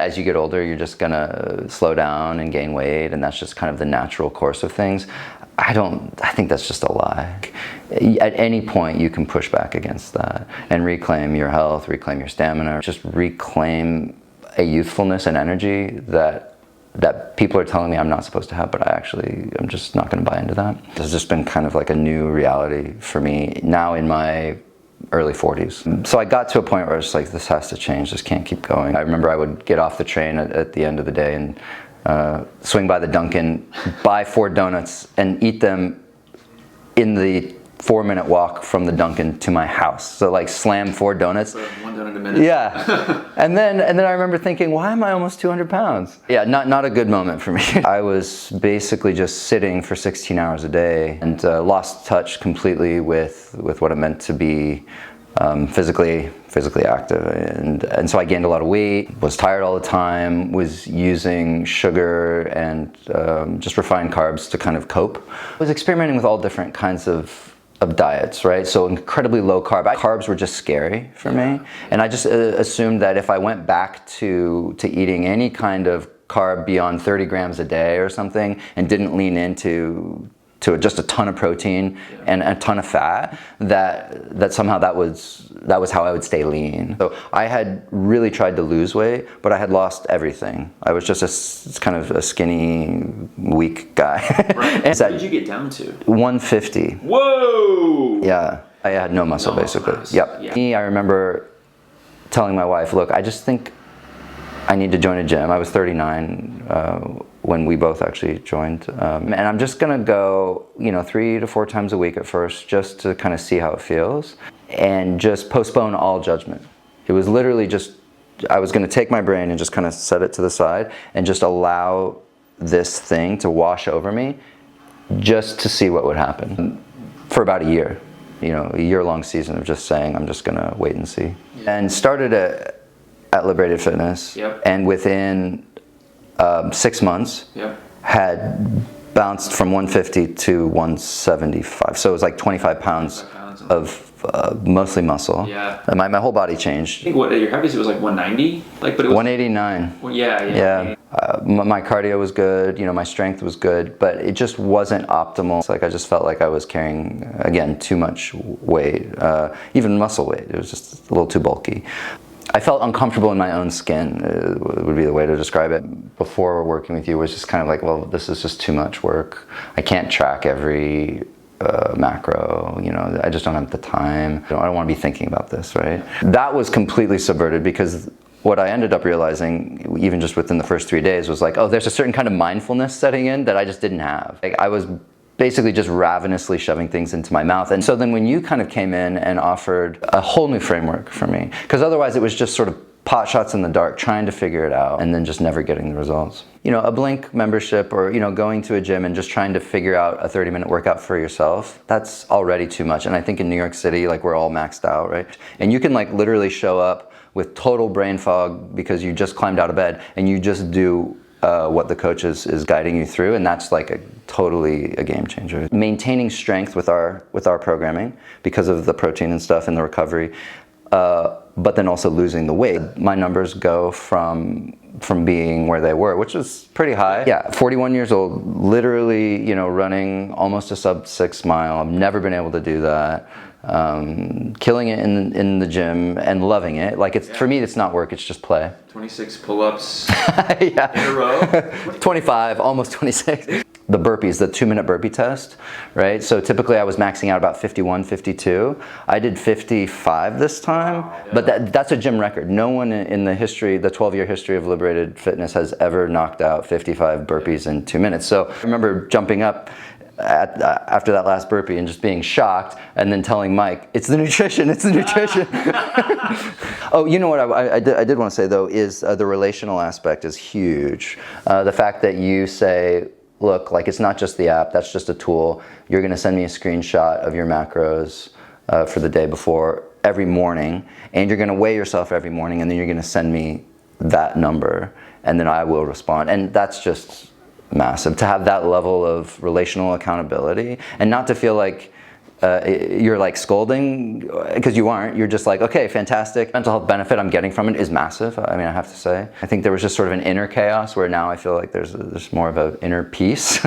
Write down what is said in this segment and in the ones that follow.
as you get older, you're just gonna slow down and gain weight, and that's just kind of the natural course of things. I think that's just a lie. At any point, you can push back against that and reclaim your health, reclaim your stamina, just reclaim a youthfulness and energy that people are telling me I'm not supposed to have, but I'm just not going to buy into that. It's just been kind of like a new reality for me now in my early 40s. So I got to a point where I was like, this has to change, this can't keep going. I remember I would get off the train at the end of the day and swing by the Dunkin', buy 4 donuts and eat them in the 4-minute walk from the Dunkin' to my house. So like slam 4 donuts. So 1 donut a minute. Yeah. and then I remember thinking, why am I almost 200 pounds? Yeah, not a good moment for me. I was basically just sitting for 16 hours a day and lost touch completely with what it meant to be physically active, and so I gained a lot of weight, was tired all the time, was using sugar and just refined carbs to kind of cope. I was experimenting with all different kinds of diets, right? So incredibly low carb. Carbs were just scary for me, and I just assumed that if I went back to eating any kind of carb beyond 30 grams a day or something and didn't lean into just a ton of protein and a ton of fat, that somehow that was how I would stay lean. So I had really tried to lose weight, but I had lost everything. I was just kind of a skinny, weak guy. Right. And what did you get down to? 150. Whoa! Yeah, I had no muscle basically. Mass. Yep. Yeah. I remember telling my wife, look, I just think I need to join a gym. I was 39 when we both actually joined. And I'm just gonna go, 3 to 4 times a week at first, just to kind of see how it feels, and just postpone all judgment. It was literally just, I was gonna take my brain and just kind of set it to the side and just allow this thing to wash over me, just to see what would happen for about a year. A year-long season of just saying, I'm just gonna wait and see. And started at Liberated Fitness, and within 6 months, had bounced from 150 to 175. So it was like 25 pounds of mostly muscle. Yeah. And my whole body changed. I think what your heaviest was like 190, but it was 189. Well, yeah. My cardio was good. My strength was good, but it just wasn't optimal. It's like I just felt like I was carrying, again, too much weight, even muscle weight. It was just a little too bulky. I felt uncomfortable in my own skin, would be the way to describe it. Before working with you was just kind of like, well, this is just too much work. I can't track every macro, I just don't have the time. I don't want to be thinking about this, right? That was completely subverted, because what I ended up realizing, even just within the first 3 days, was like, oh, there's a certain kind of mindfulness setting in that I just didn't have. Like, I was basically just ravenously shoving things into my mouth. And so then when you kind of came in and offered a whole new framework for me, because otherwise it was just sort of pot shots in the dark, trying to figure it out and then just never getting the results. A Blink membership, or going to a gym and just trying to figure out a 30-minute workout for yourself, that's already too much. And I think in New York City, like, we're all maxed out, right? And you can like literally show up with total brain fog because you just climbed out of bed and you just do what the coach is guiding you through, and that's like totally a game changer. Maintaining strength with our programming because of the protein and stuff and the recovery, but then also losing the weight. My numbers go from being where they were, which was pretty high. Yeah, 41 years old, literally, running almost a sub-6 mile. I've never been able to do that. Killing it in the gym and loving it. Like, for me, it's not work, it's just play. 26 pull-ups in a row. 25, almost 26. The burpees, the 2-minute burpee test, right? So typically I was maxing out about 51, 52. I did 55 this time, but that's a gym record. No one in the 12-year history of Liberated Fitness has ever knocked out 55 burpees in 2 minutes. So I remember jumping up after that last burpee and just being shocked, and then telling Mike, it's the nutrition. Oh, you know what I did want to say though is the relational aspect is huge. The fact that you say, look, like, it's not just the app, that's just a tool. You're going to send me a screenshot of your macros for the day before every morning, and you're going to weigh yourself every morning, and then you're going to send me that number, and then I will respond. And that's just massive, to have that level of relational accountability, and not to feel like you're like scolding, because you aren't. You're just like, okay, fantastic. Mental health benefit I'm getting from it is massive. I mean, I have to say. I think there was just sort of an inner chaos where now I feel like there's more of an inner peace.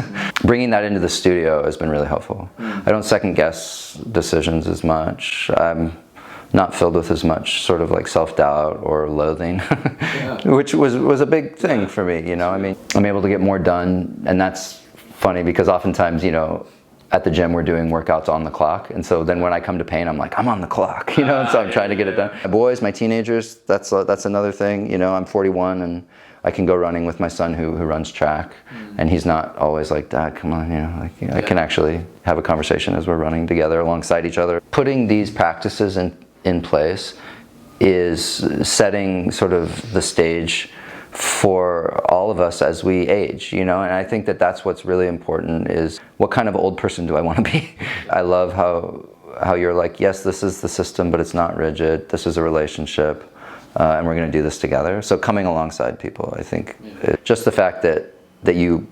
Bringing that into the studio has been really helpful. I don't second guess decisions as much. I'm not filled with as much sort of like self-doubt or loathing, which was a big thing for me, you know. I mean, I'm able to get more done, and that's funny because oftentimes, you know, at the gym we're doing workouts on the clock, and so then when I come to pain, I'm like, I'm on the clock, you know, and so I'm trying to get it done. My boys, my teenagers, that's another thing, you know. I'm 41 and I can go running with my son who runs track, and he's not always like, Dad, come on, you know, like, you know, I can actually have a conversation as we're running together alongside each other. Putting these practices in place is setting sort of the stage for all of us as we age, you know. And I think that that's what's really important, is what kind of old person do I want to be? I love how you're like, yes, this is the system, but it's not rigid. This is a relationship, and we're going to do this together. So coming alongside people, I think just the fact that you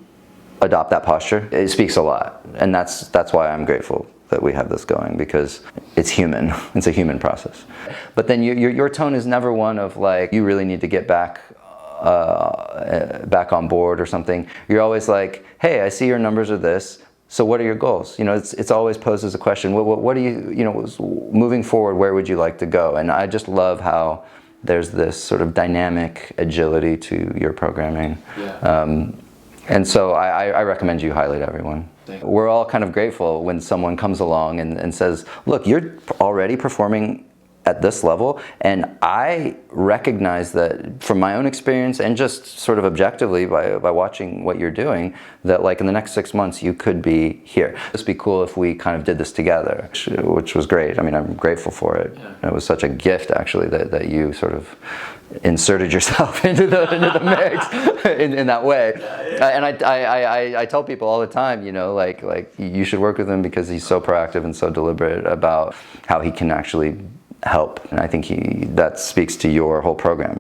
adopt that posture, it speaks a lot. And that's why I'm grateful that we have this going, because it's human. It's a human process. But then your tone is never one of like, you really need to get back on board or something. You're always like, hey, I see your numbers are this, so what are your goals? You know, it's always posed as a question. What do you know, moving forward, where would you like to go? And I just love how there's this sort of dynamic agility to your programming. And so I recommend you highly to everyone. We're all kind of grateful when someone comes along and says, look, you're already performing at this level, and I recognize that from my own experience and just sort of objectively by watching what you're doing, that like in the next 6 months you could be here. It'd be cool if we kind of did this together, which was great. I mean, I'm grateful for it. It was such a gift actually that you sort of inserted yourself into the mix in that way. And I tell people all the time, you know, like you should work with him because he's so proactive and so deliberate about how he can actually help. And I think that speaks to your whole program.